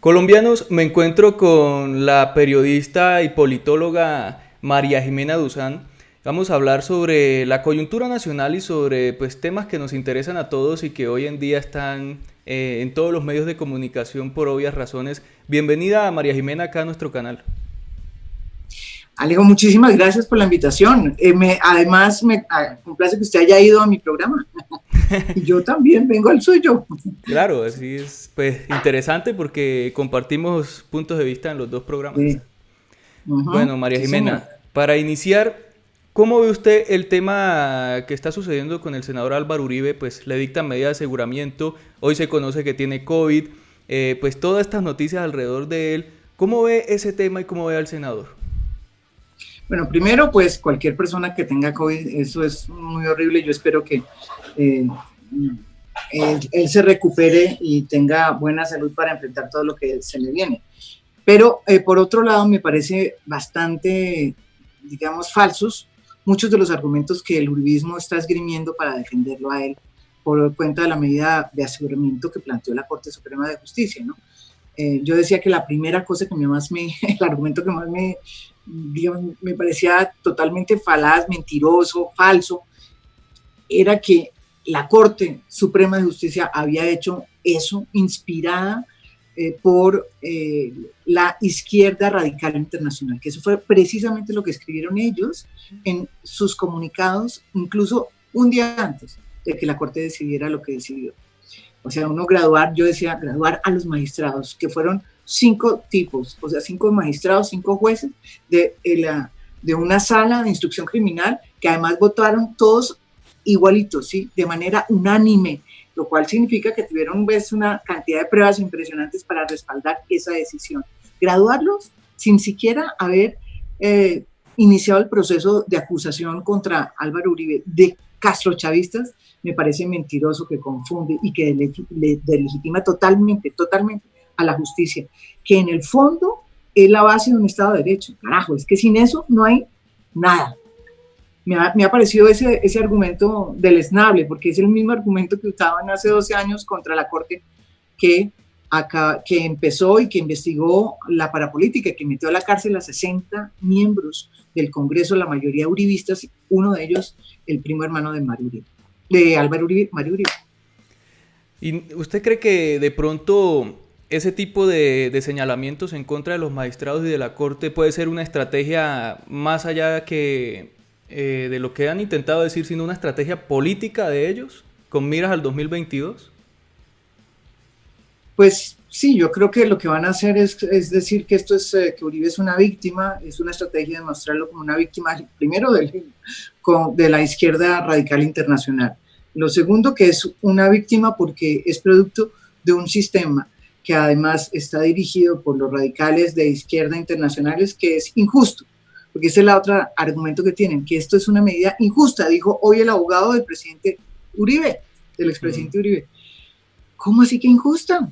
Colombianos, me encuentro con la periodista y politóloga María Jimena Duzán. Vamos a hablar sobre la coyuntura nacional y sobre pues, temas que nos interesan a todos y que hoy en día están en todos los medios de comunicación por obvias razones. Bienvenida a María Jimena acá a nuestro canal. Alejo, muchísimas gracias por la invitación. Además, me complace que usted haya ido a mi programa. Y yo también vengo al suyo. Claro, así es pues interesante porque compartimos puntos de vista en los dos programas. Sí. Bueno, María Sí, señor. Jimena, para iniciar, ¿cómo ve usted el tema que está sucediendo con el senador Álvaro Uribe? Pues le dictan medidas de aseguramiento, hoy se conoce que tiene COVID, pues todas estas noticias alrededor de él. ¿Cómo ve ese tema y cómo ve al senador? Bueno, primero, pues cualquier persona que tenga COVID, eso es muy horrible. Yo espero que eh, él se recupere y tenga buena salud para enfrentar todo lo que se le viene. Pero por otro lado, me parece bastante, digamos, falsos muchos de los argumentos que el uribismo está esgrimiendo para defenderlo a él por cuenta de la medida de aseguramiento que planteó la Corte Suprema de Justicia, ¿no? Yo decía que la primera cosa que el argumento que más digamos, me parecía totalmente falaz, mentiroso, falso, era que la Corte Suprema de Justicia había hecho eso inspirada por la izquierda radical internacional, que eso fue precisamente lo que escribieron ellos en sus comunicados, incluso un día antes de que la Corte decidiera lo que decidió. O sea, yo decía, graduar a los magistrados, que fueron 5 tipos, o sea, 5 magistrados, 5 jueces de una sala de instrucción criminal, que además votaron todos igualitos, ¿sí? De manera unánime, lo cual significa que tuvieron una cantidad de pruebas impresionantes para respaldar esa decisión. Graduarlos sin siquiera haber iniciado el proceso de acusación contra Álvaro Uribe de castrochavistas, me parece mentiroso, que confunde y que delegitima totalmente a la justicia, que en el fondo es la base de un Estado de Derecho. Carajo, es que sin eso no hay nada. Me ha parecido ese argumento deleznable, porque es el mismo argumento que usaban hace 12 años contra la Corte que empezó y que investigó la parapolítica, que metió a la cárcel a 60 miembros del Congreso, la mayoría uribistas, uno de ellos el primo hermano de Álvaro Uribe, Mario Uribe. ¿Y usted cree que de pronto ese tipo de señalamientos en contra de los magistrados y de la Corte puede ser una estrategia más allá que de lo que han intentado decir, sino una estrategia política de ellos con miras al 2022? Pues sí, yo creo que lo que van a hacer es decir que que Uribe es una víctima, es una estrategia de mostrarlo como una víctima, primero de la izquierda radical internacional. Lo segundo, que es una víctima porque es producto de un sistema que además está dirigido por los radicales de izquierda internacionales, que es injusto, porque ese es el otro argumento que tienen, que esto es una medida injusta, dijo hoy el abogado del presidente Uribe, del expresidente Uribe. ¿Cómo así que injusta?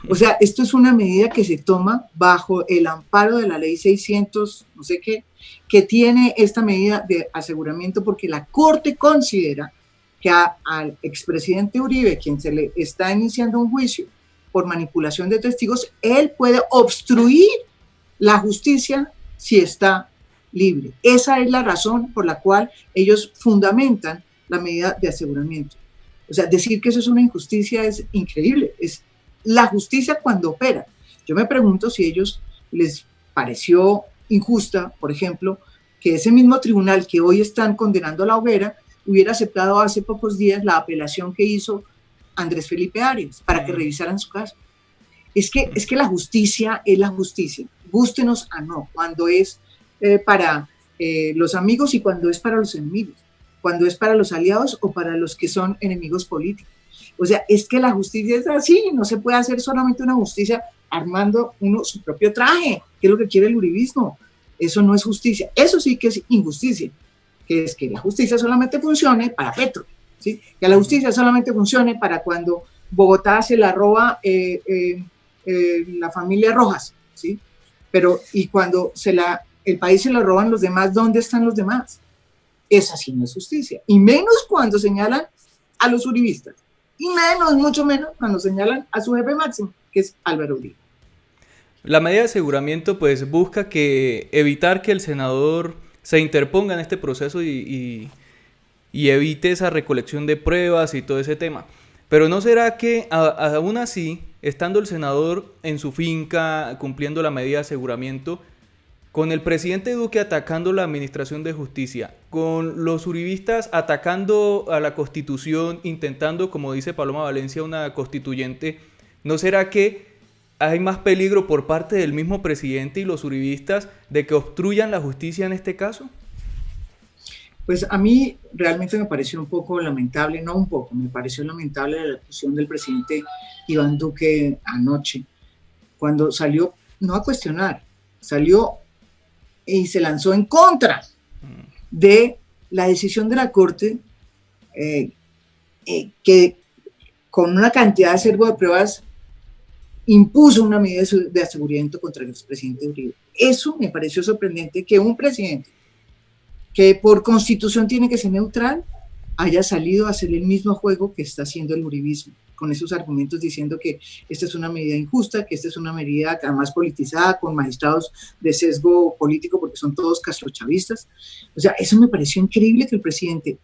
O sea, esto es una medida que se toma bajo el amparo de la ley 600, no sé qué, que tiene esta medida de aseguramiento porque la Corte considera que al expresidente Uribe, quien se le está iniciando un juicio por manipulación de testigos, él puede obstruir la justicia si está libre. Esa es la razón por la cual ellos fundamentan la medida de aseguramiento. O sea, decir que eso es una injusticia es increíble, es la justicia cuando opera. Yo me pregunto si a ellos les pareció injusta, por ejemplo, que ese mismo tribunal que hoy están condenando a la hoguera hubiera aceptado hace pocos días la apelación que hizo Andrés Felipe Arias para que revisaran su caso. Es que la justicia es la justicia, gústenos a no, cuando es para los amigos y cuando es para los enemigos, cuando es para los aliados o para los que son enemigos políticos. O sea, es que la justicia es así, no se puede hacer solamente una justicia armando uno su propio traje, que es lo que quiere el uribismo. Eso no es justicia, eso sí que es injusticia, que es que la justicia solamente funcione para Petro, ¿sí? Que la justicia solamente funcione para cuando Bogotá se la roba la familia Rojas, ¿sí? Pero y cuando el país se lo roban los demás, ¿dónde están los demás? Esa sí no es justicia, y menos cuando señalan a los uribistas, y menos, mucho menos, cuando señalan a su jefe máximo, que es Álvaro Uribe. La medida de aseguramiento pues busca evitar que el senador se interponga en este proceso y evite esa recolección de pruebas y todo ese tema. Pero ¿no será que aún así, estando el senador en su finca cumpliendo la medida de aseguramiento, con el presidente Duque atacando la administración de justicia, con los uribistas atacando a la Constitución, intentando, como dice Paloma Valencia, una constituyente, ¿no será que hay más peligro por parte del mismo presidente y los uribistas de que obstruyan la justicia en este caso? Pues a mí realmente me pareció un poco lamentable, no un poco, me pareció lamentable la actuación del presidente Iván Duque anoche, cuando salió no a cuestionar, salió y se lanzó en contra de la decisión de la Corte que con una cantidad de acervo de pruebas impuso una medida de aseguramiento contra el expresidente Uribe. Eso me pareció sorprendente, que un presidente que por constitución tiene que ser neutral haya salido a hacer el mismo juego que está haciendo el uribismo, con esos argumentos diciendo que esta es una medida injusta, que esta es una medida además politizada, con magistrados de sesgo político, porque son todos castrochavistas. O sea, eso me pareció increíble, que el presidente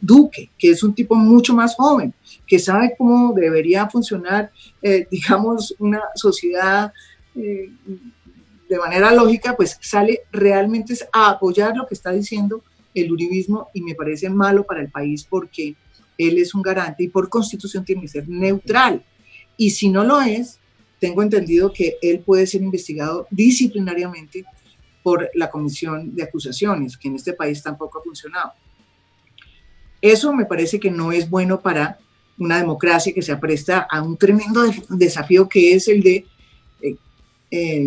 Duque, que es un tipo mucho más joven, que sabe cómo debería funcionar, digamos, una sociedad de manera lógica, pues sale realmente a apoyar lo que está diciendo el uribismo, y me parece malo para el país porque él es un garante y por constitución tiene que ser neutral. Y si no lo es, tengo entendido que él puede ser investigado disciplinariamente por la comisión de acusaciones, que en este país tampoco ha funcionado. Eso me parece que no es bueno para una democracia que se apresta a un tremendo desafío que es el de,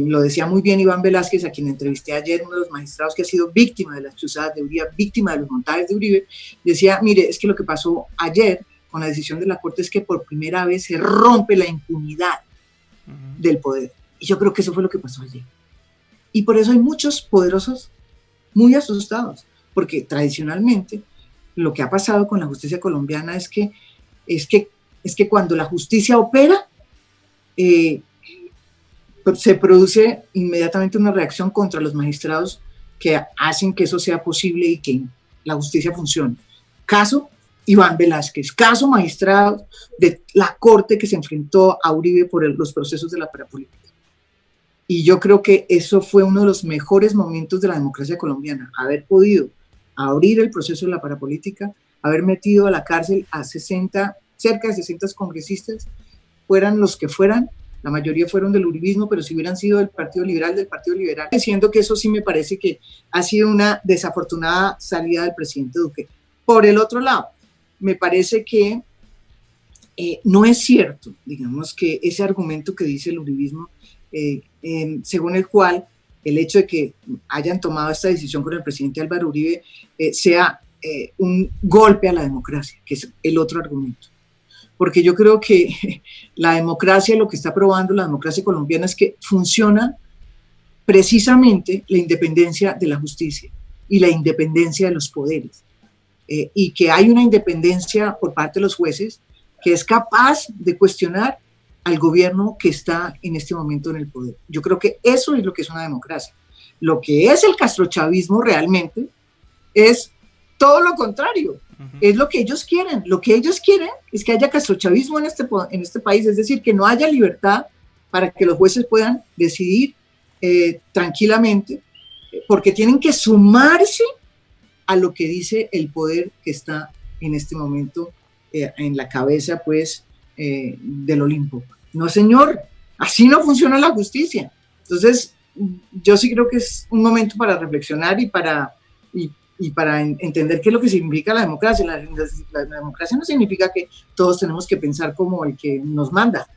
lo decía muy bien Iván Velázquez, a quien entrevisté ayer, uno de los magistrados que ha sido víctima de las chuzadas de Uribe, víctima de los montajes de Uribe, decía, mire, es que lo que pasó ayer con la decisión de la Corte es que por primera vez se rompe la impunidad del poder. Y yo creo que eso fue lo que pasó ayer. Y por eso hay muchos poderosos muy asustados, porque tradicionalmente lo que ha pasado con la justicia colombiana es que cuando la justicia opera, se produce inmediatamente una reacción contra los magistrados que hacen que eso sea posible y que la justicia funcione. Caso Iván Velázquez, caso magistrado de la Corte que se enfrentó a Uribe por los procesos de la parapolítica. Y yo creo que eso fue uno de los mejores momentos de la democracia colombiana, haber podido abrir el proceso de la parapolítica, haber metido a la cárcel a cerca de 60 congresistas, fueran los que fueran, la mayoría fueron del uribismo, pero si hubieran sido del Partido Liberal, diciendo que eso sí me parece que ha sido una desafortunada salida del presidente Duque. Por el otro lado, me parece que no es cierto, digamos, que ese argumento que dice el uribismo, según el cual el hecho de que hayan tomado esta decisión con el presidente Álvaro Uribe sea un golpe a la democracia, que es el otro argumento. Porque yo creo que la democracia, lo que está probando la democracia colombiana es que funciona precisamente la independencia de la justicia y la independencia de los poderes. Y que hay una independencia por parte de los jueces que es capaz de cuestionar al gobierno que está en este momento en el poder. Yo creo que eso es lo que es una democracia. Lo que es el castrochavismo realmente es todo lo contrario. Es lo que ellos quieren. Lo que ellos quieren es que haya castrochavismo en este país, es decir, que no haya libertad para que los jueces puedan decidir tranquilamente, porque tienen que sumarse a lo que dice el poder que está en este momento en la cabeza, pues, del Olimpo. No, señor, así no funciona la justicia. Entonces, yo sí creo que es un momento para reflexionar y para entender qué es lo que significa la democracia. La democracia no significa que todos tenemos que pensar como el que nos manda,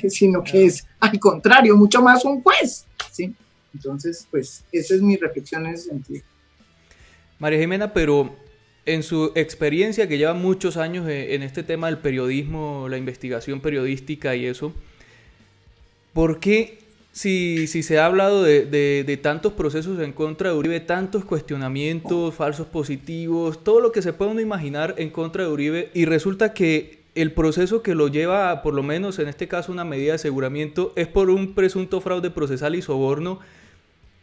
sino que es al contrario, mucho más un juez, ¿sí? Entonces, pues, esa es mi reflexión en ese sentido. María Jimena, pero en su experiencia, que lleva muchos años en este tema del periodismo, la investigación periodística y eso, ¿por qué si se ha hablado de tantos procesos en contra de Uribe, tantos cuestionamientos, falsos positivos, todo lo que se puede uno imaginar en contra de Uribe, y resulta que el proceso que lo lleva a, por lo menos en este caso, una medida de aseguramiento es por un presunto fraude procesal y soborno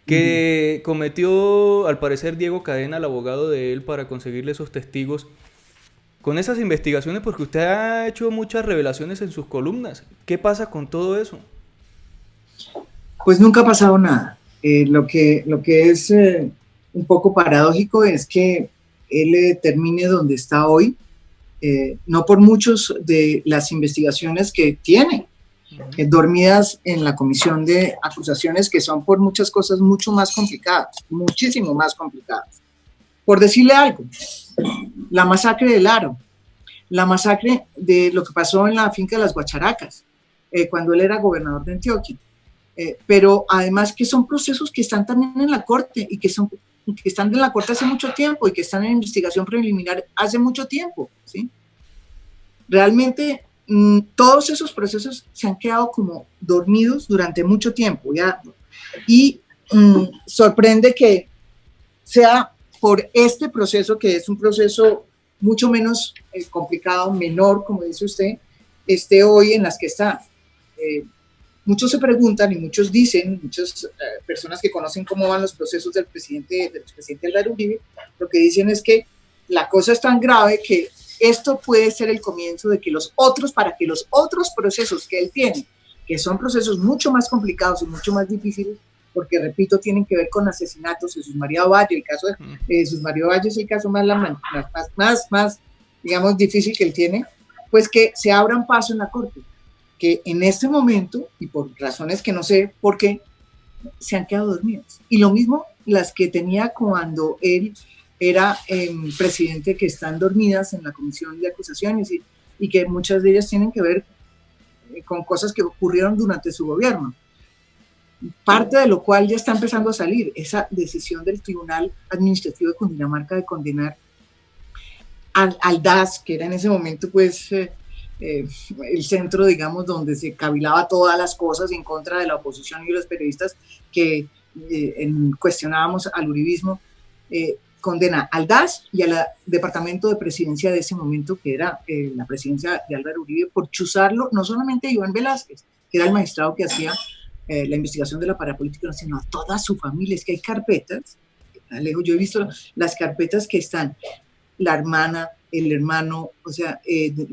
que cometió, al parecer, Diego Cadena, el abogado de él, para conseguirle esos testigos. Con esas investigaciones, porque usted ha hecho muchas revelaciones en sus columnas, ¿qué pasa con todo eso? Pues nunca ha pasado nada. Lo que es un poco paradójico es que él termine donde está hoy, no por muchos de las investigaciones que tiene, dormidas en la comisión de acusaciones, que son por muchas cosas mucho más complicadas, muchísimo más complicadas. Por decirle algo, la masacre del Aro, la masacre de lo que pasó en la finca de las Guacharacas, cuando él era gobernador de Antioquia. Pero además que son procesos que están también en la corte y que están en la corte hace mucho tiempo y que están en investigación preliminar hace mucho tiempo, ¿sí? Realmente todos esos procesos se han quedado como dormidos durante mucho tiempo ya, y sorprende que sea por este proceso, que es un proceso mucho menos complicado, menor, como dice usted, esté hoy en las que está. Muchos se preguntan y muchos dicen, muchas personas que conocen cómo van los procesos del presidente Álvaro Uribe, lo que dicen es que la cosa es tan grave que esto puede ser el comienzo de que para que los otros procesos que él tiene, que son procesos mucho más complicados y mucho más difíciles, porque repito, tienen que ver con asesinatos. Jesús María Valle, el caso de Jesús María Valle es el caso más, digamos, difícil que él tiene, pues que se abran paso en la corte, que en este momento, y por razones que no sé por qué, se han quedado dormidas. Y lo mismo las que tenía cuando él era presidente, que están dormidas en la comisión de acusaciones y que muchas de ellas tienen que ver con cosas que ocurrieron durante su gobierno. Parte de lo cual ya está empezando a salir, esa decisión del Tribunal Administrativo de Cundinamarca de condenar al DAS, que era en ese momento pues el centro, digamos, donde se cavilaba todas las cosas en contra de la oposición y los periodistas que cuestionábamos al uribismo. Condena al DAS y al departamento de presidencia de ese momento, que era la presidencia de Álvaro Uribe, por chuzarlo no solamente a Iván Velázquez, que era el magistrado que hacía la investigación de la parapolítica, sino a toda su familia. Es que hay carpetas, Alejo, yo he visto las carpetas que están, la hermana, el hermano, o sea, hemos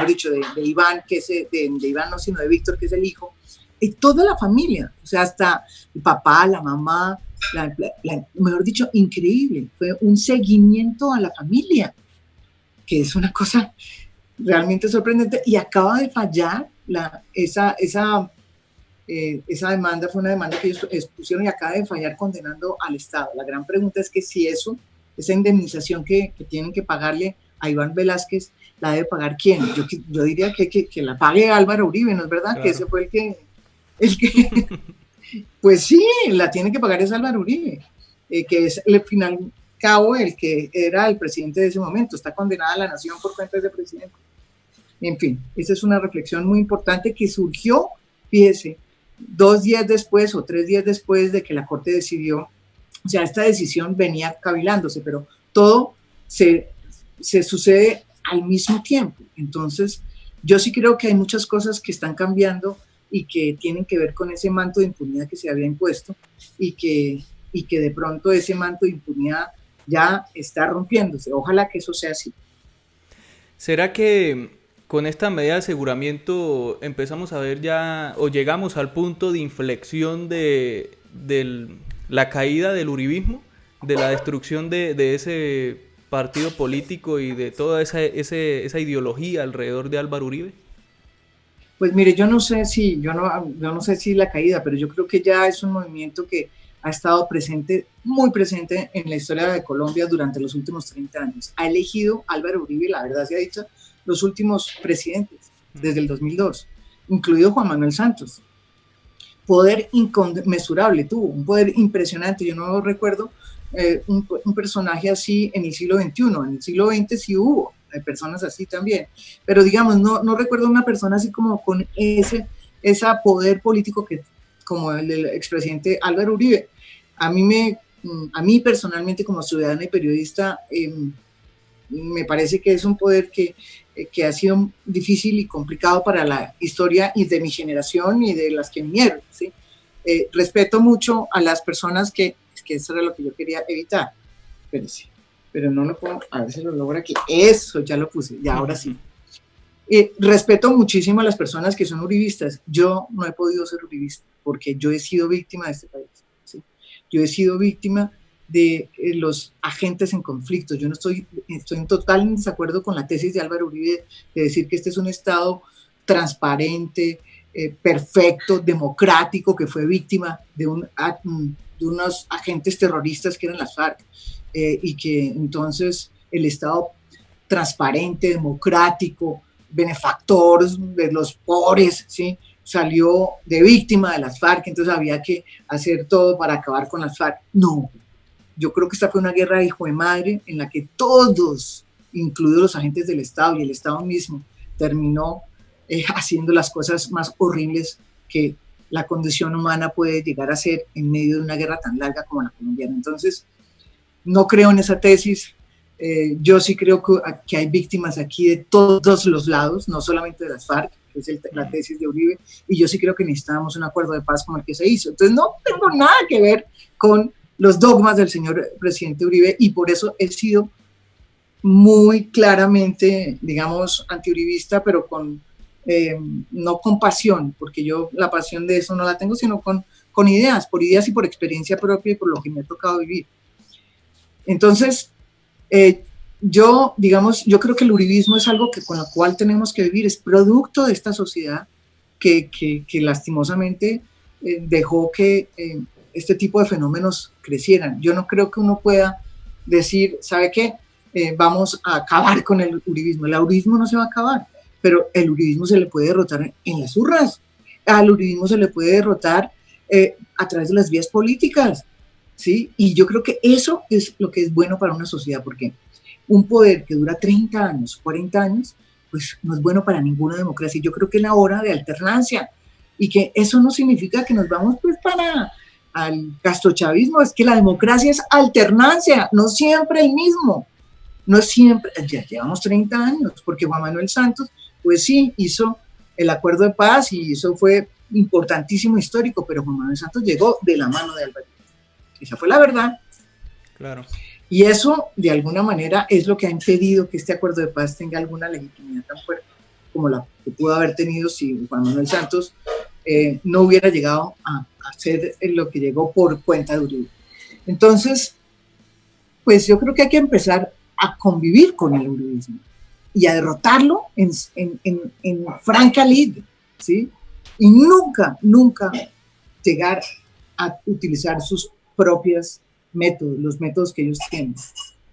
dicho, de Iván, que es de Iván no, sino de Víctor, que es el hijo, y toda la familia, o sea, hasta el papá, la mamá, mejor dicho, increíble. Fue un seguimiento a la familia, que es una cosa realmente sorprendente, y acaba de fallar esa demanda. Fue una demanda que ellos expusieron y acaba de fallar condenando al Estado. La gran pregunta es que si esa indemnización que tienen que pagarle a Iván Velázquez, ¿la debe pagar quién? Yo diría que la pague Álvaro Uribe, ¿no es verdad? Claro. Que ese fue el que pues sí, la tiene que pagar es Álvaro Uribe, que es al final cabo el que era el presidente de ese momento. Está condenada a la nación por cuenta de ese presidente. En fin, esa es una reflexión muy importante que surgió, fíjese, 2 días después o 3 días después de que la Corte decidió. O sea, esta decisión venía cavilándose, pero todo se sucede al mismo tiempo. Entonces, yo sí creo que hay muchas cosas que están cambiando y que tienen que ver con ese manto de impunidad que se había impuesto y que de pronto ese manto de impunidad ya está rompiéndose. Ojalá que eso sea así. ¿Será que con esta medida de aseguramiento empezamos a ver ya, o llegamos al punto de inflexión de la caída del uribismo, de la destrucción de ese partido político y de toda esa ideología alrededor de Álvaro Uribe? Pues mire, yo no sé si la caída, pero yo creo que ya es un movimiento que ha estado presente, muy presente en la historia de Colombia durante los últimos 30 años. Ha elegido Álvaro Uribe, la verdad se ha dicho, los últimos presidentes, desde el 2002, incluido Juan Manuel Santos. Poder inconmensurable tuvo, un poder impresionante. Yo no recuerdo un personaje así en el siglo XXI. En el siglo XX sí hubo personas así también, pero digamos, no recuerdo una persona así como con ese poder político como el del expresidente Álvaro Uribe. A mí personalmente, como ciudadana y periodista, me parece que es un poder que ha sido difícil y complicado para la historia y de mi generación y de las que vinieron, ¿sí? Respeto mucho a las personas es que eso era lo que yo quería evitar, pero no lo puedo, a ver si lo logro aquí, eso ya lo puse, ya ahora sí. Respeto muchísimo a las personas que son uribistas. Yo no he podido ser uribista porque yo he sido víctima de este país, ¿sí? Yo he sido víctima de los agentes en conflicto. Yo no estoy en total desacuerdo con la tesis de Álvaro Uribe de decir que este es un Estado transparente, perfecto, democrático, que fue víctima de unos agentes terroristas que eran las FARC, y que entonces el Estado transparente, democrático, benefactor de los pobres, ¿sí? Salió de víctima de las FARC, entonces había que hacer todo para acabar con las FARC. No, yo creo que esta fue una guerra de hijo de madre en la que todos, incluidos los agentes del Estado y el Estado mismo, terminó haciendo las cosas más horribles que la condición humana puede llegar a ser en medio de una guerra tan larga como la colombiana. Entonces, no creo en esa tesis. Yo sí creo que hay víctimas aquí de todos los lados, no solamente de las FARC, que es la tesis de Uribe, y yo sí creo que necesitábamos un acuerdo de paz como el que se hizo. Entonces no tengo nada que ver con los dogmas del señor presidente Uribe, y por eso he sido muy claramente, digamos, antiuribista, pero no con pasión, porque yo la pasión de eso no la tengo, sino con ideas, por ideas y por experiencia propia y por lo que me ha tocado vivir. Entonces, yo creo que el uribismo es algo con lo cual tenemos que vivir, es producto de esta sociedad que lastimosamente dejó que este tipo de fenómenos crecieran. Yo no creo que uno pueda decir, ¿sabe qué? Vamos a acabar con el uribismo. El uribismo no se va a acabar, pero el uribismo se le puede derrotar en las urnas. Al uribismo se le puede derrotar a través de las vías políticas, ¿sí? Y yo creo que eso es lo que es bueno para una sociedad, porque un poder que dura 30 años, 40 años, pues no es bueno para ninguna democracia. Yo creo que es la hora de alternancia, y que eso no significa que nos vamos pues para al castrochavismo, es que la democracia es alternancia, no siempre el mismo, no siempre, ya llevamos 30 años, porque Juan Manuel Santos, pues sí, hizo el acuerdo de paz y eso fue importantísimo, histórico, pero Juan Manuel Santos llegó de la mano de Álvaro. Esa fue la verdad. Claro. Y eso, de alguna manera, es lo que ha impedido que este acuerdo de paz tenga alguna legitimidad tan fuerte como la que pudo haber tenido si Juan Manuel Santos no hubiera llegado a hacer lo que llegó por cuenta de Uribe. Entonces, pues yo creo que hay que empezar a convivir con el uribismo y a derrotarlo en franca lid, ¿sí? Y nunca llegar a utilizar sus propios métodos, los métodos que ellos tienen.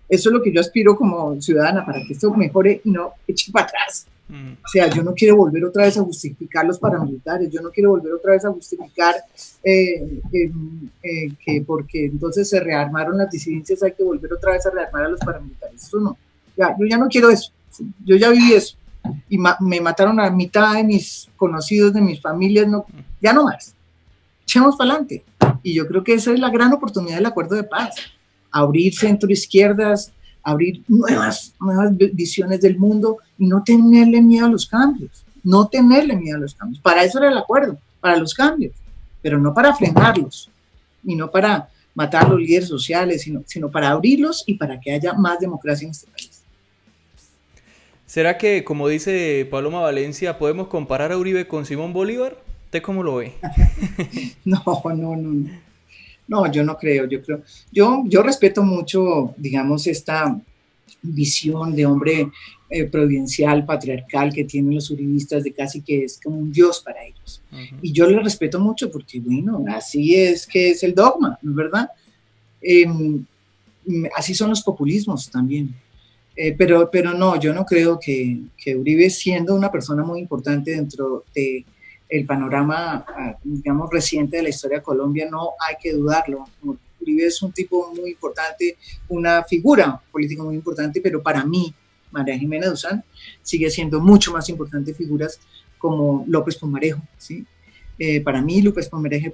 Eso es lo que yo aspiro como ciudadana, para que esto mejore y no eche para atrás. O sea, yo no quiero volver otra vez a justificar los paramilitares, yo no quiero volver otra vez a justificar que porque entonces se rearmaron las disidencias, hay que volver otra vez a rearmar a los paramilitares. Eso no. Yo ya no quiero eso. Yo ya viví eso. Y me mataron a mitad de mis conocidos, de mis familias, no, ya no más. Echemos para adelante. Y yo creo que esa es la gran oportunidad del acuerdo de paz. Abrir centro-izquierdas, abrir nuevas visiones del mundo y no tenerle miedo a los cambios. No tenerle miedo a los cambios. Para eso era el acuerdo, para los cambios, pero no para frenarlos y no para matar a los líderes sociales, sino para abrirlos y para que haya más democracia en este país. ¿Será que, como dice Paloma Valencia, podemos comparar a Uribe con Simón Bolívar? ¿Usted cómo lo ve? No, yo no creo. Yo respeto mucho, digamos, esta visión de hombre providencial, patriarcal que tienen los uribistas, de casi que es como un dios para ellos. Uh-huh. Y yo le respeto mucho porque, bueno, así es que es el dogma, ¿no es verdad? Así son los populismos también. Pero no, yo no creo que Uribe, siendo una persona muy importante dentro de el panorama, digamos, reciente de la historia de Colombia, no hay que dudarlo. Uribe es un tipo muy importante, una figura política muy importante, pero para mí, María Jimena Duzán sigue siendo mucho más importante figuras como López Pumarejo, ¿sí? Para mí, López Pumarejo,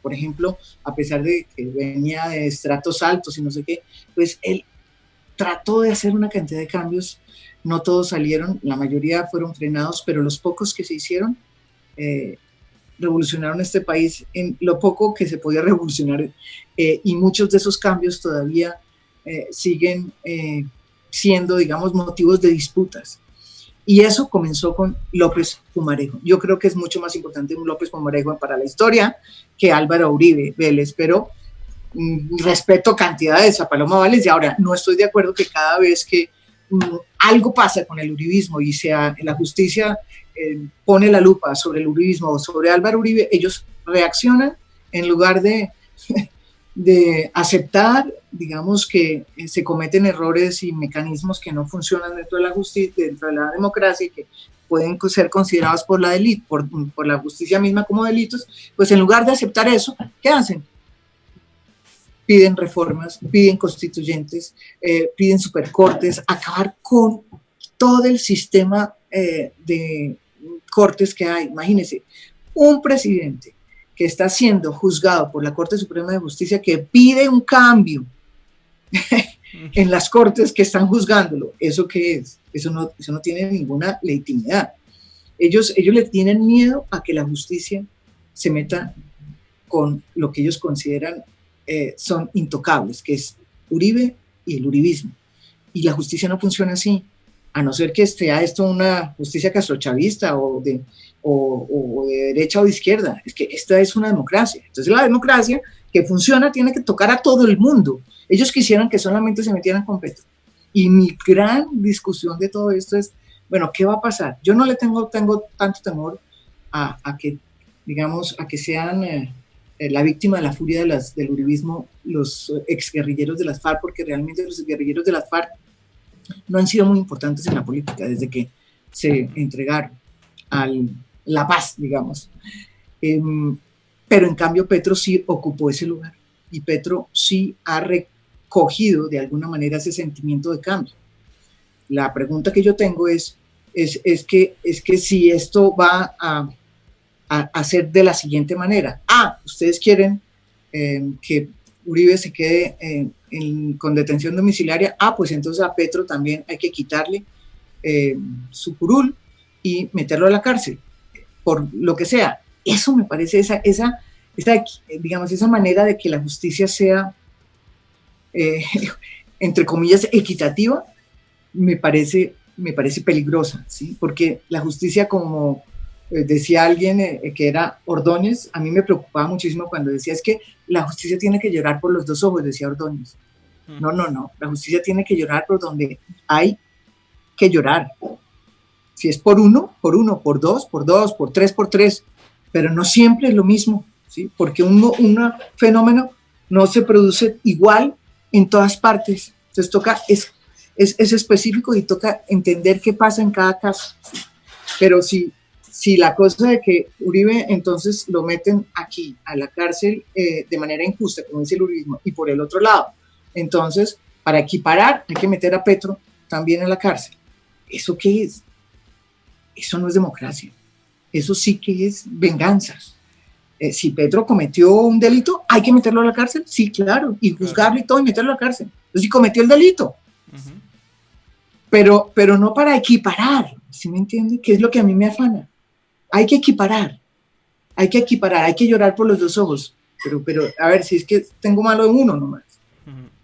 por ejemplo, a pesar de que venía de estratos altos y no sé qué, pues él trató de hacer una cantidad de cambios, no todos salieron, la mayoría fueron frenados, pero los pocos que se hicieron revolucionaron este país en lo poco que se podía revolucionar, y muchos de esos cambios todavía siguen siendo, digamos, motivos de disputas. Y eso comenzó con López Pumarejo. Yo creo que es mucho más importante un López Pumarejo para la historia que Álvaro Uribe Vélez, pero respeto cantidades a Paloma Vales. Y ahora, no estoy de acuerdo que cada vez que algo pasa con el uribismo y sea la justicia pone la lupa sobre el uribismo o sobre Álvaro Uribe, ellos reaccionan en lugar de aceptar, digamos, que se cometen errores y mecanismos que no funcionan dentro de la justicia, dentro de la democracia, y que pueden ser considerados por la por la justicia misma como delitos. Pues en lugar de aceptar eso, ¿qué hacen? Piden reformas, piden constituyentes, piden supercortes, acabar con todo el sistema de cortes que hay. Imagínense, un presidente que está siendo juzgado por la Corte Suprema de Justicia, que pide un cambio en las cortes que están juzgándolo. ¿Eso qué es? Eso no tiene ninguna legitimidad. Ellos le tienen miedo a que la justicia se meta con lo que ellos consideran son intocables, que es Uribe y el uribismo. Y la justicia no funciona así, a no ser que sea esto una justicia castrochavista o de derecha o de izquierda. Es que esta es una democracia. Entonces la democracia que funciona tiene que tocar a todo el mundo. Ellos quisieran que solamente se metieran con Petro. Y mi gran discusión de todo esto es, bueno, ¿qué va a pasar? Yo no le tengo tanto temor a que, digamos, a que sean la víctima de la furia del uribismo los exguerrilleros de las FARC, porque realmente los guerrilleros de las FARC no han sido muy importantes en la política desde que se entregaron a la paz, digamos. Pero en cambio Petro sí ocupó ese lugar, y Petro sí ha recogido de alguna manera ese sentimiento de cambio. La pregunta que yo tengo es que si esto va a hacer de la siguiente manera. Ustedes quieren que Uribe se quede con detención domiciliaria. Pues entonces a Petro también hay que quitarle su curul y meterlo a la cárcel, por lo que sea. Eso me parece, digamos, esa manera de que la justicia sea, entre comillas, equitativa, me parece peligrosa, ¿sí? Porque la justicia, como decía alguien que era Ordóñez, a mí me preocupaba muchísimo cuando decía, es que la justicia tiene que llorar por los dos ojos, decía Ordóñez. No, la justicia tiene que llorar por donde hay que llorar. Si es por uno, por dos, por tres, pero no siempre es lo mismo, ¿sí? Porque un fenómeno no se produce igual en todas partes. Entonces toca, es específico, y toca entender qué pasa en cada caso. Pero si la cosa de que Uribe entonces lo meten aquí a la cárcel de manera injusta, como dice el uribismo, y por el otro lado, entonces para equiparar hay que meter a Petro también en la cárcel. ¿Eso qué es? Eso no es democracia. Eso sí que es venganza. Si Petro cometió un delito, hay que meterlo a la cárcel, sí, claro, y juzgarlo y todo y meterlo a la cárcel. Entonces sí cometió el delito. Pero no para equiparar, ¿sí me entiende? Que es lo que a mí me afana. Hay que equiparar, hay que llorar por los dos ojos, pero a ver, si es que tengo malo en uno nomás.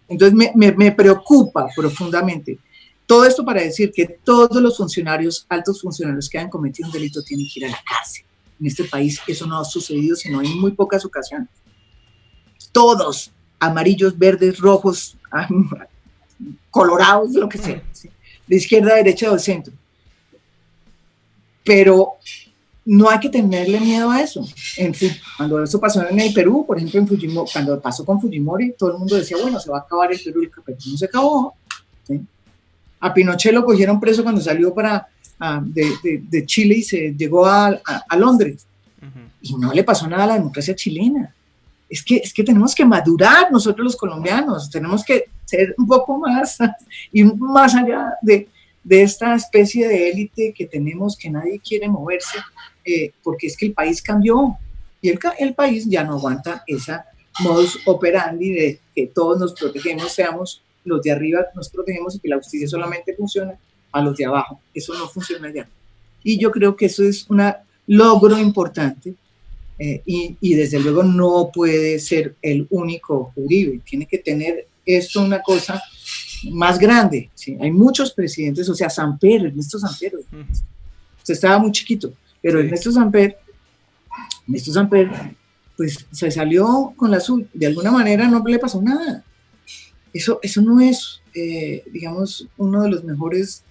Entonces me preocupa profundamente. Todo esto para decir que todos los funcionarios, altos funcionarios que han cometido un delito tienen que ir a la cárcel. En este país eso no ha sucedido sino en muy pocas ocasiones. Todos, amarillos, verdes, rojos, colorados, lo que sea, ¿sí? De izquierda, derecha o de centro. Pero no hay que tenerle miedo a eso. Cuando eso pasó en el Perú, por ejemplo, cuando pasó con Fujimori, todo el mundo decía, bueno, se va a acabar el Perú, pero no se acabó, ¿sí? A Pinochet lo cogieron preso cuando salió de Chile y se llegó a Londres. Y no le pasó nada a la democracia chilena. Es que tenemos que madurar nosotros los colombianos, tenemos que ser un poco más y más allá de esta especie de élite que tenemos, que nadie quiere moverse, porque es que el país cambió y el país ya no aguanta esa modus operandi de que todos nos protegemos, seamos los de arriba nos protegemos y que la justicia solamente funciona a los de abajo. Eso no funciona allá. Y yo creo que eso es un logro importante y desde luego no puede ser el único Uribe. Tiene que tener esto una cosa más grande. ¿Sí? Hay muchos presidentes, o sea, Ernesto Samper, usted estaba muy chiquito, pero sí. Ernesto Samper, pues se salió con la suya, de alguna manera no le pasó nada. Eso no es, digamos, uno de los mejores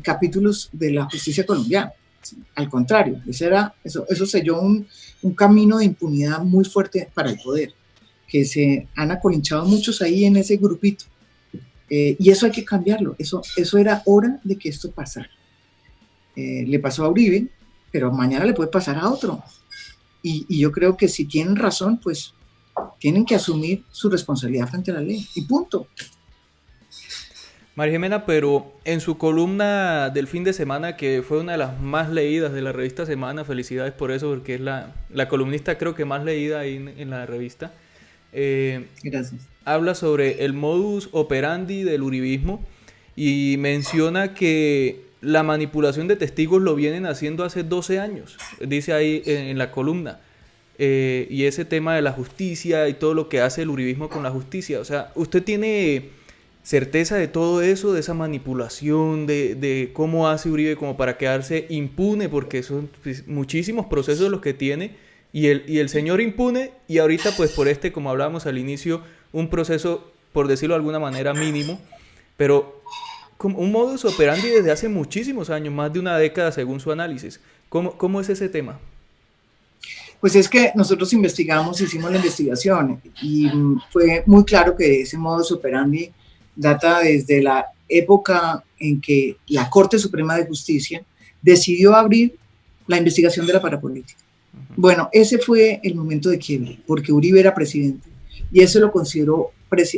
capítulos de la justicia colombiana. ¿Sí? Al contrario, eso selló un camino de impunidad muy fuerte para el poder, que se han acolinchado muchos ahí en ese grupito. Y eso hay que cambiarlo, eso era hora de que esto pasara. Le pasó a Uribe, pero mañana le puede pasar a otro. Y yo creo que si tienen razón, pues tienen que asumir su responsabilidad frente a la ley, y punto. María Jimena, pero en su columna del fin de semana, que fue una de las más leídas de la revista Semana, felicidades por eso, porque es la columnista creo que más leída ahí en la revista. Gracias. Habla sobre el modus operandi del uribismo y menciona que la manipulación de testigos lo vienen haciendo hace 12 años, dice ahí en la columna. Y ese tema de la justicia y todo lo que hace el uribismo con la justicia. O sea, ¿usted tiene certeza de todo eso, de esa manipulación, de cómo hace Uribe como para quedarse impune? Porque son muchísimos procesos los que tiene y el señor impune, y ahorita pues por como hablábamos al inicio, un proceso, por decirlo de alguna manera, mínimo, pero como un modus operandi desde hace muchísimos años, más de una década según su análisis. ¿Cómo es ese tema? Pues es que nosotros hicimos la investigación y fue muy claro que ese modus operandi data desde la época en que la Corte Suprema de Justicia decidió abrir la investigación de la parapolítica. Bueno, ese fue el momento de quiebre, porque Uribe era presidente y eso lo consideró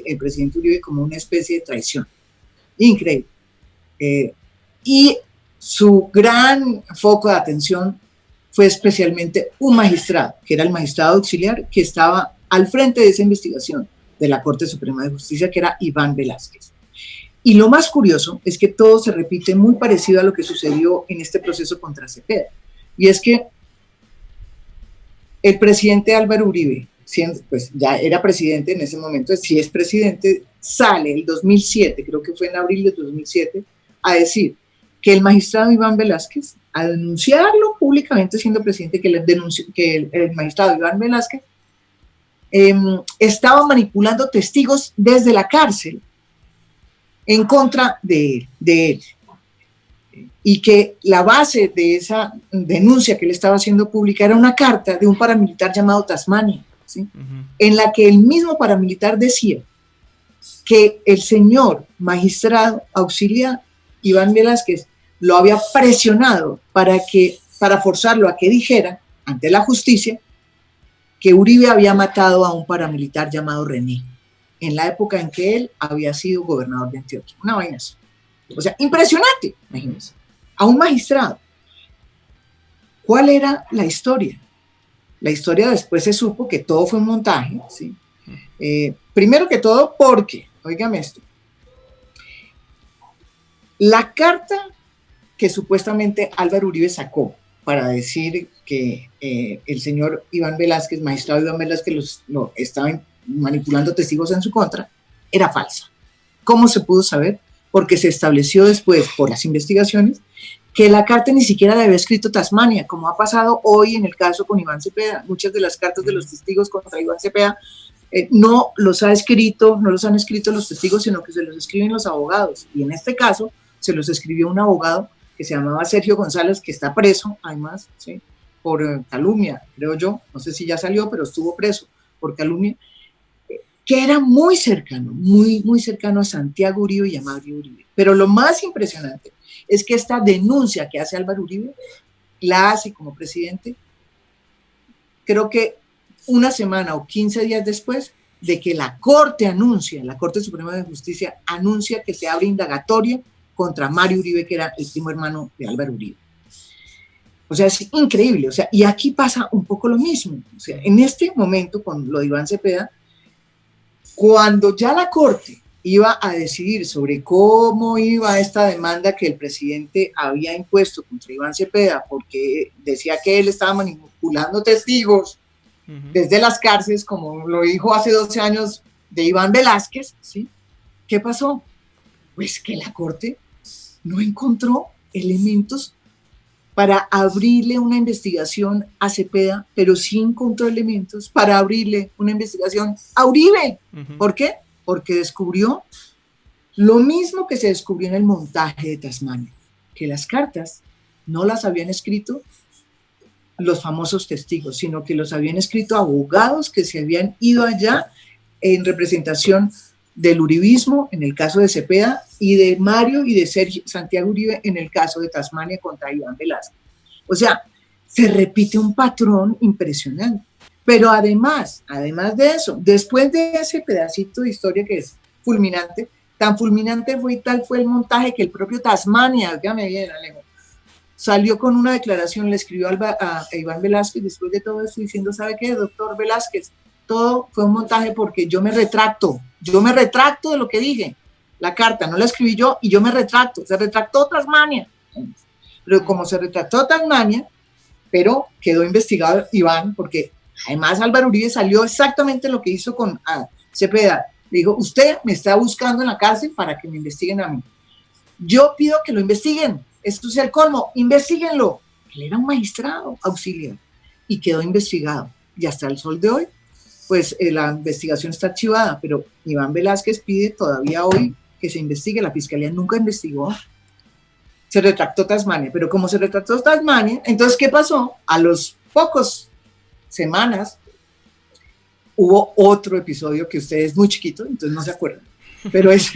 el presidente Uribe como una especie de traición. Increíble. Y su gran foco de atención fue especialmente un magistrado, que era el magistrado auxiliar, que estaba al frente de esa investigación de la Corte Suprema de Justicia, que era Iván Velázquez. Y lo más curioso es que todo se repite muy parecido a lo que sucedió en este proceso contra Cepeda. Y es que el presidente Álvaro Uribe, pues ya era presidente en ese momento, si es presidente, sale el 2007, creo que fue en abril de 2007, a decir que el magistrado Iván Velázquez, a denunciarlo públicamente siendo presidente, que el magistrado Iván Velázquez estaba manipulando testigos desde la cárcel en contra de él. Y que la base de esa denuncia que él estaba haciendo pública era una carta de un paramilitar llamado Tasmania, ¿sí? En la que el mismo paramilitar decía que el señor magistrado auxiliar Iván Velázquez lo había presionado para forzarlo a que dijera ante la justicia que Uribe había matado a un paramilitar llamado René en la época en que él había sido gobernador de Antioquia. Una vaina así. O sea, impresionante, imagínense. A un magistrado. ¿Cuál era la historia? La historia después se supo que todo fue un montaje, ¿sí? Primero que todo porque, óigame esto, la carta que supuestamente Álvaro Uribe sacó para decir que el señor Iván Velázquez, magistrado Iván Velázquez, lo estaba manipulando testigos en su contra, era falsa. ¿Cómo se pudo saber? Porque se estableció después, por las investigaciones, que la carta ni siquiera la había escrito Tasmania, como ha pasado hoy en el caso con Iván Cepeda. Muchas de las cartas de los testigos contra Iván Cepeda no los han escrito los testigos, sino que se los escriben los abogados. Y en este caso, se los escribió un abogado que se llamaba Sergio González, que está preso, además, ¿sí? Por calumnia, creo yo. No sé si ya salió, pero estuvo preso por calumnia, que era muy cercano, muy cercano a Santiago Uribe y a Mario Uribe. Pero lo más impresionante es que esta denuncia que hace Álvaro Uribe, la hace como presidente, creo que una semana o 15 días después de que la Corte Suprema de Justicia anuncia que se abre indagatoria contra Mario Uribe, que era el primo hermano de Álvaro Uribe. O sea, es increíble. O sea, y aquí pasa un poco lo mismo. O sea, en este momento, con lo de Iván Cepeda, cuando ya la Corte iba a decidir sobre cómo iba esta demanda que el presidente había impuesto contra Iván Cepeda, porque decía que él estaba manipulando testigos desde las cárceles, como lo dijo hace 12 años de Iván Velásquez, ¿sí? ¿Qué pasó? Pues que la Corte no encontró elementos para abrirle una investigación a Cepeda, pero sí encontró elementos para abrirle una investigación a Uribe. ¿Por qué? Porque descubrió lo mismo que se descubrió en el montaje de Tasmania, que las cartas no las habían escrito los famosos testigos, sino que los habían escrito abogados que se habían ido allá en representación del uribismo, en el caso de Cepeda, y de Mario y de Sergio Santiago Uribe en el caso de Tasmania contra Iván Velásquez. O sea, se repite un patrón impresionante. Pero además de eso, después de ese pedacito de historia que es fulminante, tan fulminante fue y tal fue el montaje que el propio Tasmania, dígame bien, Alejo, salió con una declaración, le escribió a Iván Velásquez después de todo esto diciendo, ¿sabe qué, doctor Velásquez? Todo fue un montaje porque yo me retracto de lo que dije. La carta no la escribí yo y yo me retracto, se retractó Tasmania. Pero como se retractó Tasmania, pero quedó investigado Iván, porque además Álvaro Uribe salió exactamente lo que hizo con Cepeda. Le dijo, usted me está buscando en la cárcel para que me investiguen a mí. Yo pido que lo investiguen. Esto es el colmo, investiguenlo. Él era un magistrado auxiliar y quedó investigado. Y hasta el sol de hoy, pues la investigación está archivada, pero Iván Velásquez pide todavía hoy que se investigue. La fiscalía nunca investigó. Se retractó Tasmania, pero como se retractó Tasmania, entonces, ¿qué pasó? A los pocos semanas hubo otro episodio que usted es muy chiquito, entonces no se acuerdan, pero es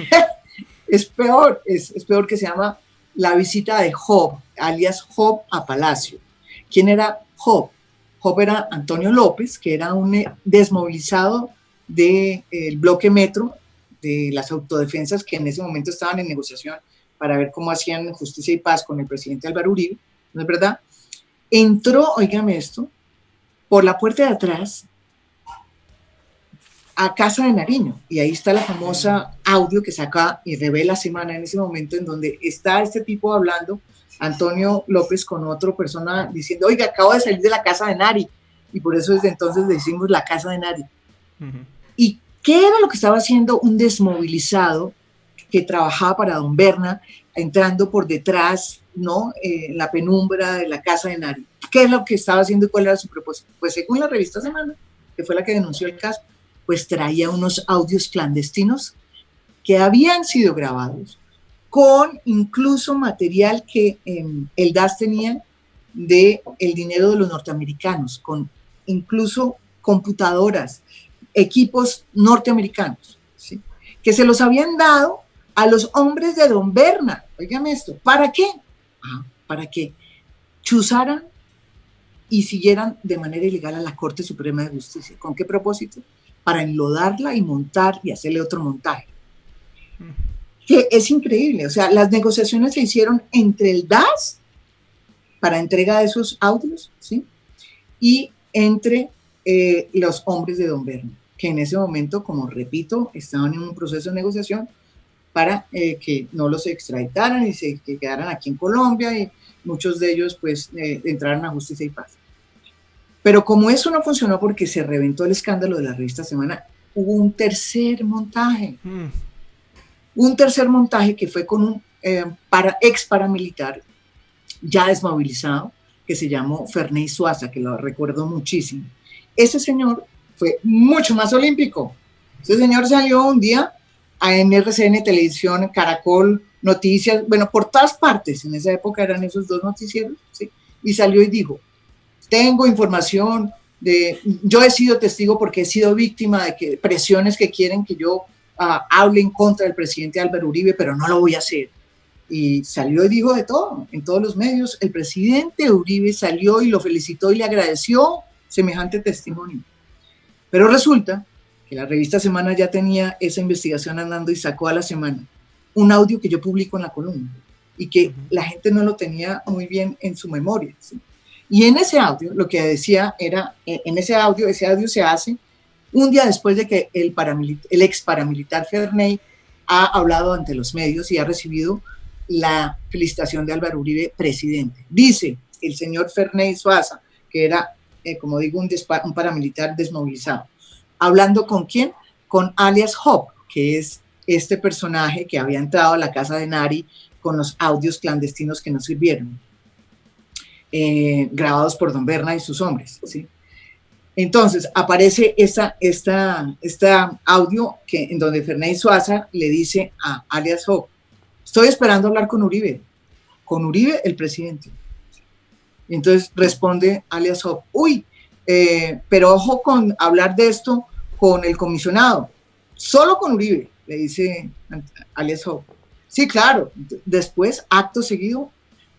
peor, es peor, que se llama la visita de Job, alias Job a Palacio. ¿Quién era Job? Job era Antonio López, que era un desmovilizado del bloque Metro, de las autodefensas que en ese momento estaban en negociación para ver cómo hacían justicia y paz con el presidente Álvaro Uribe, ¿no es verdad? Entró, óigame esto, por la puerta de atrás a Casa de Nariño, y ahí está la famosa audio que saca y revela Semana en ese momento, en donde está este tipo hablando, Antonio López, con otra persona diciendo, oiga, acabo de salir de la Casa de Nari, y por eso desde entonces decimos la Casa de Nari. ¿Y qué era lo que estaba haciendo un desmovilizado que trabajaba para don Berna, entrando por detrás, ¿no? La penumbra de la Casa de Nari? ¿Qué es lo que estaba haciendo y cuál era su propósito? Pues según la revista Semana, que fue la que denunció el caso, pues traía unos audios clandestinos que habían sido grabados, con incluso material que el DAS tenía de el dinero de los norteamericanos, con incluso computadoras, equipos norteamericanos, ¿sí? Que se los habían dado a los hombres de don Berna. Óigame esto, ¿para qué? Para que chuzaran y siguieran de manera ilegal a la Corte Suprema de Justicia. ¿Con qué propósito? Para enlodarla y montar y hacerle otro montaje. Que es increíble, o sea, las negociaciones se hicieron entre el DAS para entrega de esos audios, ¿sí? Y entre los hombres de don Berna, que en ese momento, como repito, estaban en un proceso de negociación para que no los extraditaran y que quedaran aquí en Colombia, y muchos de ellos pues entraran a Justicia y Paz. Pero como eso no funcionó porque se reventó el escándalo de la revista Semana, hubo un tercer montaje. Un tercer montaje que fue con un ex paramilitar ya desmovilizado, que se llamó Ferney Suaza, que lo recuerdo muchísimo. Ese señor fue mucho más olímpico. Ese señor salió un día en RCN Televisión, Caracol, Noticias, bueno, por todas partes. En esa época eran esos dos noticieros, ¿sí? Y salió y dijo, tengo información yo he sido testigo porque he sido víctima de presiones que quieren que yo hable en contra del presidente Álvaro Uribe, pero no lo voy a hacer. Y salió y dijo de todo, en todos los medios. El presidente Uribe salió y lo felicitó y le agradeció semejante testimonio. Pero resulta que la revista Semana ya tenía esa investigación andando y sacó a la semana un audio que yo publico en la columna y que la gente no lo tenía muy bien en su memoria, ¿sí? Y en ese audio, lo que decía era, ese audio se hace un día después de que el ex paramilitar Ferney ha hablado ante los medios y ha recibido la felicitación de Álvaro Uribe presidente. Dice el señor Ferney Suaza, que era, como digo, un paramilitar desmovilizado. ¿Hablando con quién? Con alias Hop, que es este personaje que había entrado a la casa de Nari con los audios clandestinos que no sirvieron, grabados por Don Berna y sus hombres, ¿sí? Entonces aparece este audio en donde Ferney Suaza le dice a alias Hop: estoy esperando hablar con Uribe el presidente. Y entonces responde alias Hop: uy, pero ojo con hablar de esto con el comisionado, solo con Uribe, le dice alias Hop. Sí, claro. Después, acto seguido,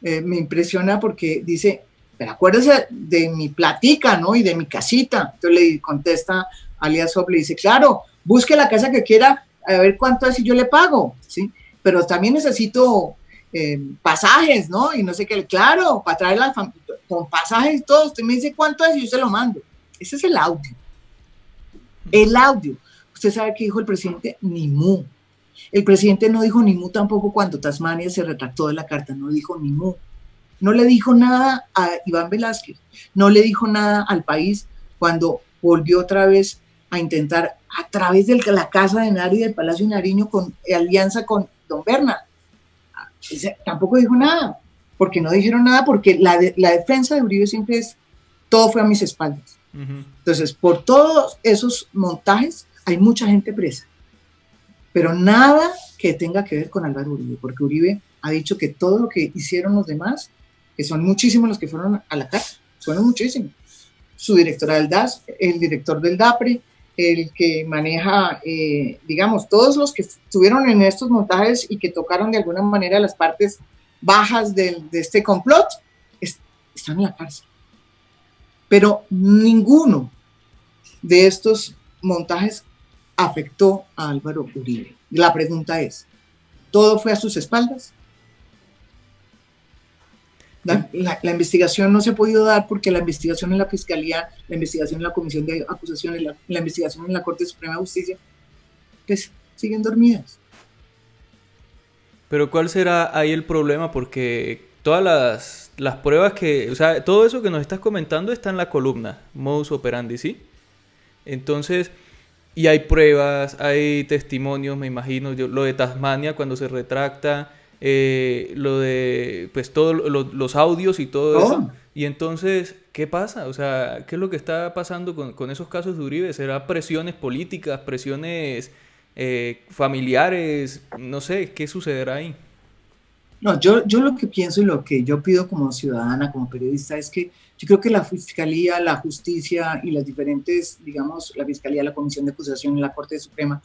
me impresiona porque dice: pero acuérdese de mi platica, ¿no? Y de mi casita. Entonces le contesta alias Hop, le dice: claro, busque la casa que quiera, a ver cuánto es y yo le pago, ¿sí? Pero también necesito pasajes, ¿no? Y no sé qué, claro, para traer con pasajes y todo, usted me dice cuánto es y yo se lo mando. Ese es el audio. El audio. Usted sabe que dijo el presidente: ni mu. El presidente no dijo ni mu tampoco cuando Tasmania se retractó de la carta, no dijo ni mu. No le dijo nada a Iván Velázquez, no le dijo nada al país cuando volvió otra vez a intentar, a través de la casa de Nari, del Palacio Nariño, con alianza con Don Berna. Tampoco dijo nada, porque no dijeron nada, porque la defensa de Uribe siempre es: todo fue a mis espaldas. Entonces, por todos esos montajes hay mucha gente presa, pero nada que tenga que ver con Álvaro Uribe, porque Uribe ha dicho que todo lo que hicieron los demás, que son muchísimos los que fueron a la cárcel, fueron muchísimos. Su directora del DAS, el director del DAPRE, el que maneja, digamos, todos los que estuvieron en estos montajes y que tocaron de alguna manera las partes bajas de este complot, están en la cárcel. Pero ninguno de estos montajes afectó a Álvaro Uribe. La pregunta es: ¿todo fue a sus espaldas? La investigación no se ha podido dar porque la investigación en la Fiscalía, la investigación en la Comisión de Acusaciones, la investigación en la Corte Suprema de Justicia, pues siguen dormidas. Pero ¿cuál será ahí el problema? Porque todas las pruebas o sea, todo eso que nos estás comentando está en la columna, modus operandi, ¿sí? Entonces, y hay pruebas, hay testimonios, me imagino, lo de Tasmania cuando se retracta, lo de, pues, todos los audios y todo eso. Y entonces, ¿qué pasa? O sea, ¿qué es lo que está pasando con esos casos de Uribe? ¿Será presiones políticas, presiones familiares? No sé, ¿qué sucederá ahí? No, yo lo que pienso y lo que yo pido como ciudadana, como periodista, es que yo creo que la Fiscalía, la Justicia y las diferentes, digamos, la Fiscalía, la Comisión de Acusación y la Corte Suprema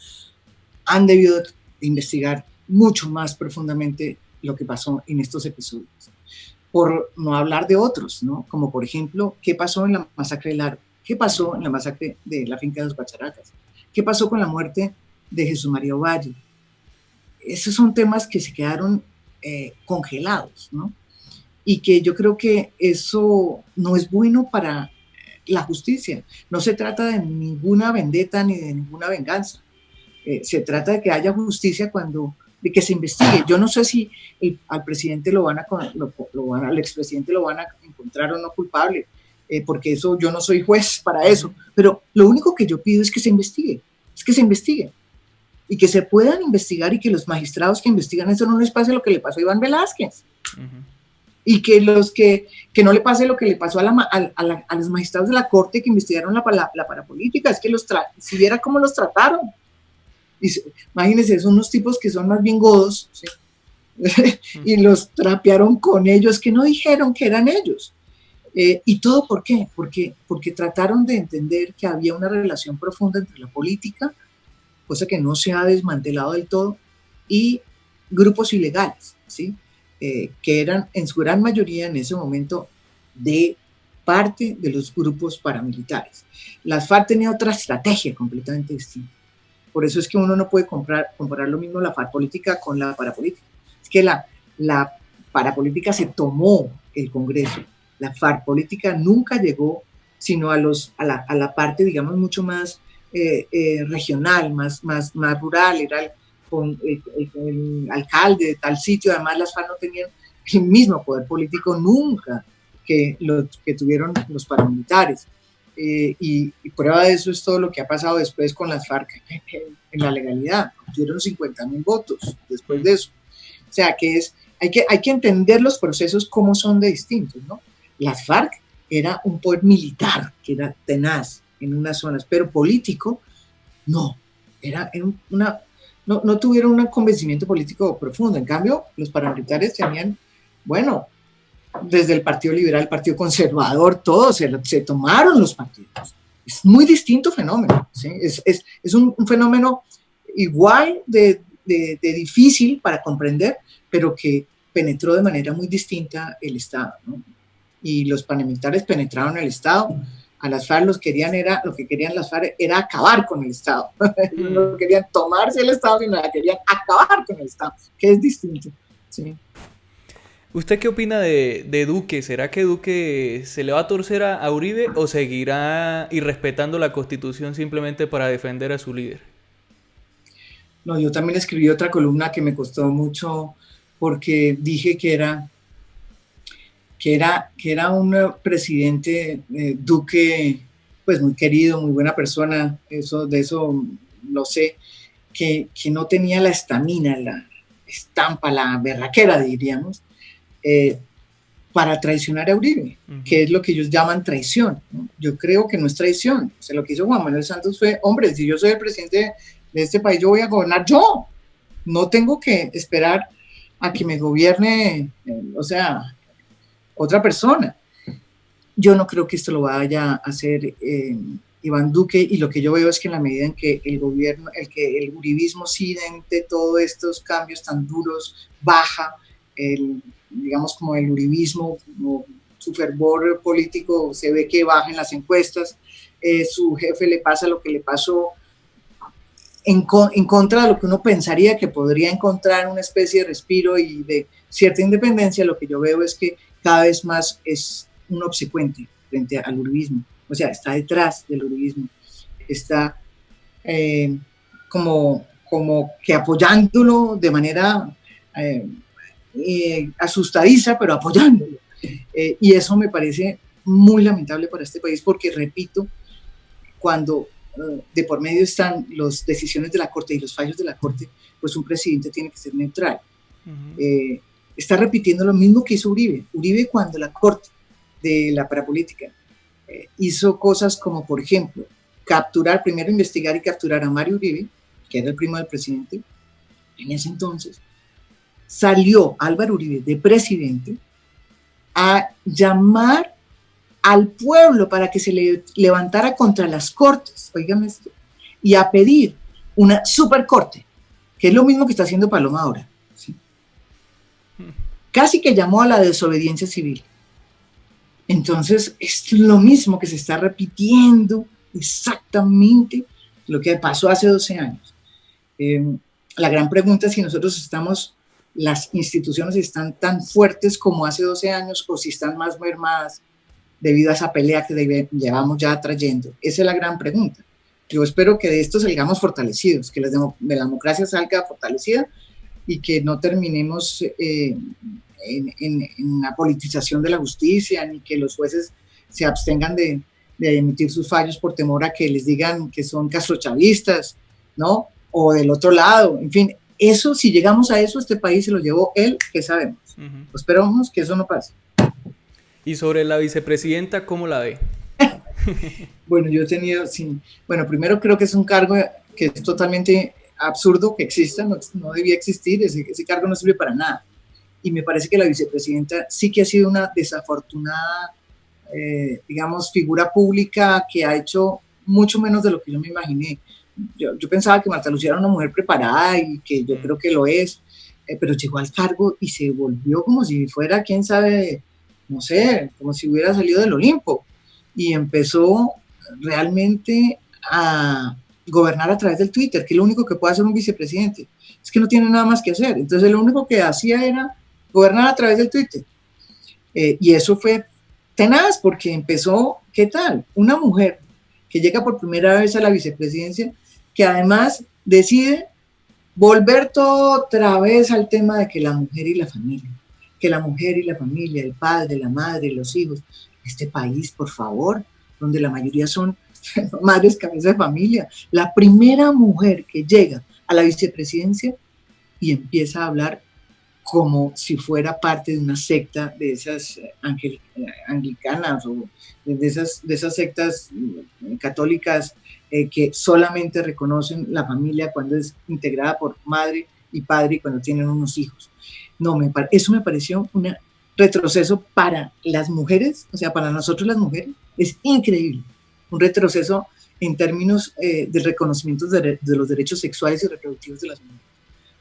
han debido investigar mucho más profundamente lo que pasó en estos episodios. Por no hablar de otros, ¿no? Como por ejemplo, ¿qué pasó en la masacre de Laro? ¿Qué pasó en la masacre de la finca de los Bacharacas? ¿Qué pasó con la muerte de Jesús María Ovalle? Esos son temas que se quedaron congelados, ¿no? Y que yo creo que eso no es bueno para la justicia. No se trata de ninguna vendetta ni de ninguna venganza. Se trata de que haya justicia de que se investigue. Yo no sé si al presidente al expresidente lo van a encontrar o no culpable, porque eso yo no soy juez para eso. Pero lo único que yo pido es que se investigue, y que se puedan investigar y que los magistrados que investigan eso no les pase lo que le pasó a Iván Velázquez. Y que que no le pase lo que le pasó a los magistrados de la Corte que investigaron la parapolítica, es que si viera cómo los trataron. Imagínense, son unos tipos que son más bien godos, ¿sí? Y los trapearon con ellos, que no dijeron que eran ellos. ¿Y todo por qué? Porque trataron de entender que había una relación profunda entre la política, cosa que no se ha desmantelado del todo, y grupos ilegales, ¿sí? Que eran en su gran mayoría en ese momento de parte de los grupos paramilitares. Las FARC tenía otra estrategia completamente distinta. Por eso es que uno no puede comparar lo mismo la FARC política con la parapolítica. Es que la parapolítica se tomó el Congreso. La FARC política nunca llegó sino a la parte, digamos, mucho más regional, más rural. Era con el alcalde de tal sitio. Además, las FARC no tenían el mismo poder político nunca que lo que tuvieron los paramilitares. Y prueba de eso es todo lo que ha pasado después con las FARC en la legalidad. Tuvieron 50.000 votos después de eso. O sea, hay que entender los procesos como son de distintos, ¿no? Las FARC era un poder militar que era tenaz en unas zonas, pero político no. No tuvieron un convencimiento político profundo. En cambio, los paramilitares tenían, bueno, desde el Partido Liberal, el Partido Conservador, todos se tomaron los partidos. Es muy distinto fenómeno, ¿sí? Es un fenómeno igual de difícil para comprender, pero que penetró de manera muy distinta el Estado, ¿no? Y los paramilitares penetraron el Estado. A las FARC lo que querían las FARC era acabar con el Estado. No querían tomarse el Estado, sino querían acabar con el Estado, que es distinto, ¿sí? ¿Usted qué opina de Duque? ¿Será que Duque se le va a torcer a Uribe o seguirá irrespetando la Constitución simplemente para defender a su líder? No, yo también escribí otra columna que me costó mucho porque dije que era un presidente, Duque, pues muy querido, muy buena persona, de eso lo sé, que no tenía la estamina, la estampa, la berraquera, diríamos, para traicionar a Uribe, que es lo que ellos llaman traición, ¿no? Yo creo que no es traición. O sea, lo que hizo Juan Manuel Santos fue, hombre, si yo soy el presidente de este país, yo voy a gobernar yo. No tengo que esperar a que me gobierne, otra persona. Yo no creo que esto lo vaya a hacer Iván Duque, y lo que yo veo es que en la medida en que el uribismo sí de todos estos cambios tan duros baja, digamos como el uribismo, como su fervor político se ve que baja en las encuestas, su jefe le pasa lo que le pasó, en contra de lo que uno pensaría que podría encontrar una especie de respiro y de cierta independencia. Lo que yo veo es que cada vez más es un obsecuente frente al uribismo, o sea, está detrás del uribismo, está como que apoyándolo de manera asustadiza, pero apoyándolo. Y eso me parece muy lamentable para este país, porque, repito, cuando de por medio están las decisiones de la Corte y los fallos de la Corte, pues un presidente tiene que ser neutral. Está repitiendo lo mismo que hizo Uribe. Uribe, cuando la Corte de la parapolítica hizo cosas como, por ejemplo, primero investigar y capturar a Mario Uribe, que era el primo del presidente, en ese entonces, salió Álvaro Uribe de presidente a llamar al pueblo para que se levantara contra las cortes, oigan esto, y a pedir una supercorte, que es lo mismo que está haciendo Paloma ahora, ¿sí? Casi que llamó a la desobediencia civil. Entonces, es lo mismo que se está repitiendo, exactamente lo que pasó hace 12 años. La gran pregunta es si las instituciones están tan fuertes como hace 12 años o si están más mermadas debido a esa pelea que llevamos ya trayendo. Esa es la gran pregunta. Yo espero que de esto salgamos fortalecidos, que de la democracia salga fortalecida y que no terminemos en la politización de la justicia, ni que los jueces se abstengan de emitir sus fallos por temor a que les digan que son castrochavistas, ¿no? O del otro lado, en fin. Eso, si llegamos a eso, este país se lo llevó él, que sabemos. Esperamos que eso no pase. Y sobre la vicepresidenta, ¿cómo la ve? Bueno, bueno, primero creo que es un cargo que es totalmente absurdo que exista, no debía existir, ese cargo no sirve para nada. Y me parece que la vicepresidenta sí que ha sido una desafortunada, digamos, figura pública que ha hecho mucho menos de lo que yo me imaginé. Yo pensaba que Marta Lucía era una mujer preparada y que yo creo que lo es, pero llegó al cargo y se volvió como si fuera, quién sabe, no sé, como si hubiera salido del Olimpo, y empezó realmente a gobernar a través del Twitter, que es lo único que puede hacer un vicepresidente, es que no tiene nada más que hacer. Entonces lo único que hacía era gobernar a través del Twitter, y eso fue tenaz, porque empezó, ¿qué tal? Una mujer que llega por primera vez a la vicepresidencia, que además decide volver todo otra vez al tema de que la mujer y la familia, el padre, la madre, los hijos, este país, por favor, donde la mayoría son madres cabeza de familia. La primera mujer que llega a la vicepresidencia y empieza a hablar como si fuera parte de una secta de esas anglicanas o de esas sectas católicas que solamente reconocen la familia cuando es integrada por madre y padre y cuando tienen unos hijos. No, eso me pareció un retroceso para las mujeres, o sea, para nosotros las mujeres, es increíble. Un retroceso en términos de reconocimiento de los derechos sexuales y reproductivos de las mujeres.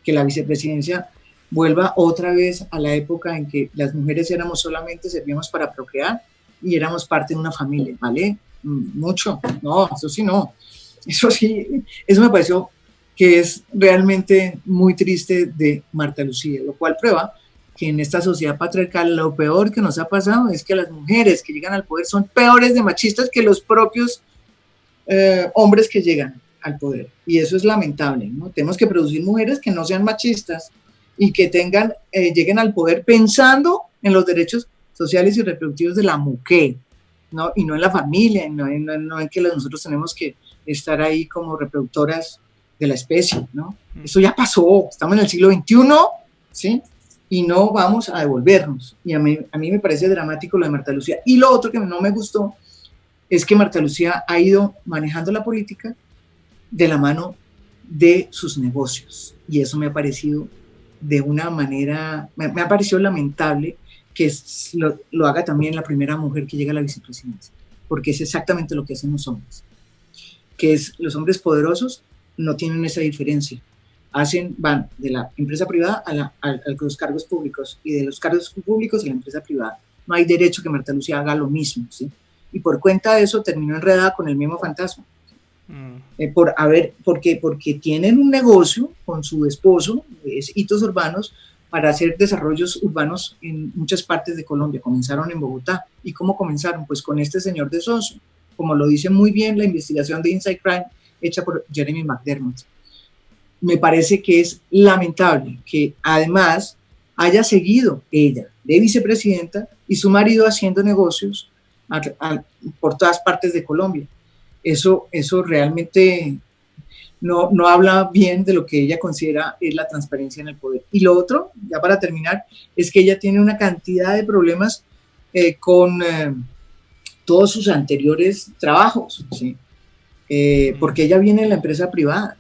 Que la vicepresidencia vuelva otra vez a la época en que las mujeres servíamos para procrear y éramos parte de una familia, ¿vale? Mucho, no, eso sí no. Eso me pareció que es realmente muy triste de Marta Lucía, lo cual prueba que en esta sociedad patriarcal lo peor que nos ha pasado es que las mujeres que llegan al poder son peores de machistas que los propios hombres que llegan al poder. Y eso es lamentable, ¿no? Tenemos que producir mujeres que no sean machistas y que lleguen al poder pensando en los derechos sociales y reproductivos de la mujer, ¿no? Y no en la familia, no en que nosotros tenemos que estar ahí como reproductoras de la especie, ¿no? Eso ya pasó, estamos en el siglo XXI, ¿sí? Y no vamos a devolvernos. Y a mí me parece dramático lo de Marta Lucía. Y lo otro que no me gustó es que Marta Lucía ha ido manejando la política de la mano de sus negocios. Y eso me ha parecido de una manera, me ha parecido lamentable que lo haga también la primera mujer que llega a la vicepresidencia, porque es exactamente lo que hacen los hombres, que es los hombres poderosos no tienen esa diferencia. Van de la empresa privada a los cargos públicos y de los cargos públicos a la empresa privada. No hay derecho que Marta Lucía haga lo mismo, ¿sí? Y por cuenta de eso terminó enredada con el mismo fantasma. Porque tienen un negocio con su esposo, es Hitos Urbanos, para hacer desarrollos urbanos en muchas partes de Colombia. Comenzaron en Bogotá. ¿Y cómo comenzaron? Pues con este señor de socio, como lo dice muy bien la investigación de Inside Crime hecha por Jeremy McDermott. Me parece que es lamentable que además haya seguido ella de vicepresidenta y su marido haciendo negocios por todas partes de Colombia. Eso realmente no habla bien de lo que ella considera es la transparencia en el poder. Y lo otro, ya para terminar, es que ella tiene una cantidad de problemas con todos sus anteriores trabajos, ¿sí? Porque ella viene de la empresa privada,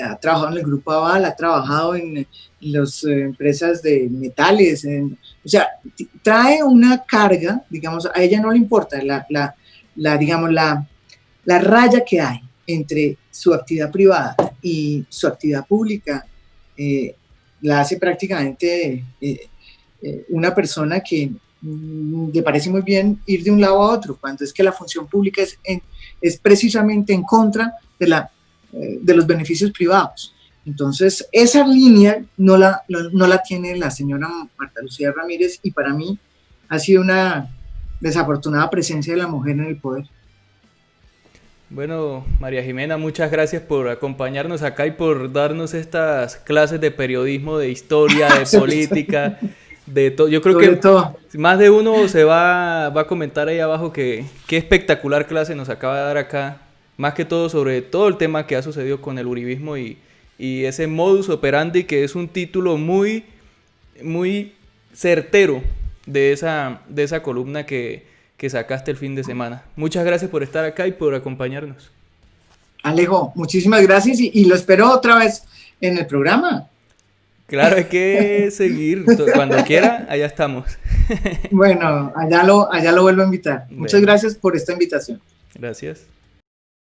ha trabajado en el Grupo Aval, ha trabajado en las empresas de metales, o sea, trae una carga, digamos, a ella no le importa la raya que hay entre su actividad privada y su actividad pública, la hace prácticamente una persona que le parece muy bien ir de un lado a otro, cuando es que la función pública es precisamente en contra de los beneficios privados. Entonces, esa línea no la tiene la señora Marta Lucía Ramírez, y para mí ha sido una desafortunada presencia de la mujer en el poder. Bueno, María Jimena, muchas gracias por acompañarnos acá y por darnos estas clases de periodismo, de historia, de política, de todo. Yo creo que más de uno se va a comentar ahí abajo que qué espectacular clase nos acaba de dar acá, más que todo sobre todo el tema que ha sucedido con el uribismo y ese modus operandi, que es un título muy, muy certero de esa columna que sacaste el fin de semana. Muchas gracias por estar acá y por acompañarnos. Alejo, muchísimas gracias y lo espero otra vez en el programa. Claro, hay que seguir. Cuando quiera, allá estamos. Bueno, allá lo vuelvo a invitar. Muchas gracias por esta invitación. Gracias.